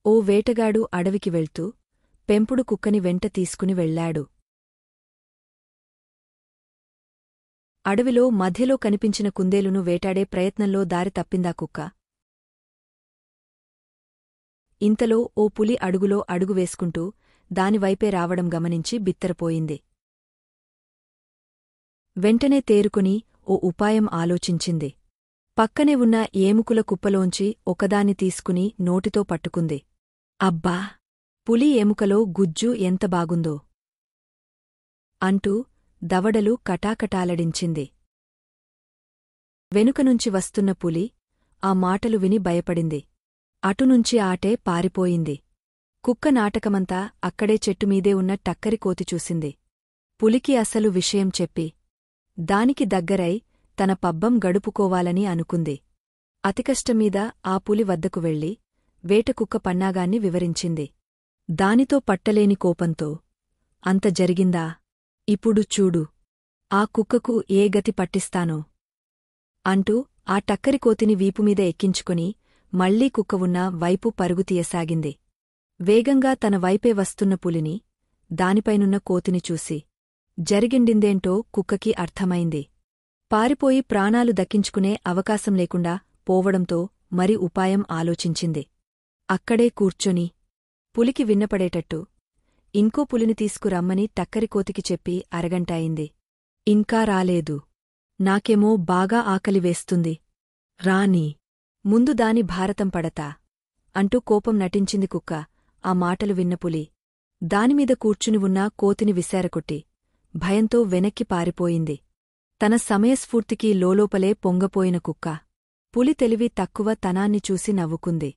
ఓ వేటగాడు అడవికి వెళ్తూ పెంపుడు కుక్కని వెంట తీసుకుని వెళ్లాడు. అడవిలో మధ్యలో కనిపించిన కుందేలును వేటాడే ప్రయత్నంలో దారి తప్పిందా కుక్క. ఇంతలో ఓ పులి అడుగులో అడుగు వేసుకుంటూ దానివైపే రావడం గమనించి బిత్తరపోయింది. వెంటనే తేరుకుని ఓ ఉపాయం ఆలోచించింది. పక్కనే ఉన్న ఏముకుల కుప్పలోంచి ఒకదాన్ని తీసుకుని నోటితో పట్టుకుంది. అబ్బా! పులి ఎముకలో గుజ్జు ఎంత బాగుందో అంటూ దవడలు కటాకటాలడించింది. వెనుకనుంచి వస్తున్న పులి ఆ మాటలు విని భయపడింది. అటునుంచి ఆటే పారిపోయింది. కుక్క నాటకమంతా అక్కడే చెట్టుమీదే ఉన్న టక్కరి కోతి చూసింది. పులికి అసలు విషయం చెప్పి దానికి దగ్గరై తన పబ్బం గడుపుకోవాలని అనుకుంది. అతికష్టమీద ఆ పులి వద్దకు వెళ్లి వేటకుక్క పన్నాగాన్ని వివరించింది. దానితో పట్టలేని కోపంతో, అంత జరిగిందా? ఇప్పుడు చూడు, ఆ కుక్కకు ఏ గతి పట్టిస్తానో అంటూ ఆ టక్కరి కోతిని వీపుమీద ఎక్కించుకుని మళ్లీ కుక్క ఉన్న వైపు పరుగుతీయసాగింది. వేగంగా తన వైపే వస్తున్న పులిని, దానిపైనున్న కోతిని చూసి జరిగిండిందేంటో కుక్కకి అర్థమైంది. పారిపోయి ప్రాణాలు దక్కించుకునే అవకాశం లేకుండా పోవడంతో మరి ఉపాయం ఆలోచించింది. అక్కడే కూర్చొని పులికి విన్నపడేటట్టు ఇంకో పులిని తీసుకురమ్మని టక్కరికోతికి చెప్పి అరగంటాయింది. ఇంకా రాలేదు. నాకేమో బాగా ఆకలివేస్తుంది. రాని ముందు దాని భారతం పడతా అంటూ కోపం నటించింది కుక్క. ఆ మాటలు విన్న పులి దానిమీద కూర్చుని ఉన్న కోతిని విశారకొట్టి భయంతో వెనక్కి పారిపోయింది. తన సమయస్ఫూర్తికి లోలోపలే పొంగపోయిన కుక్క పులి తెలివి తక్కువ తనాన్ని చూసి నవ్వుకుంది.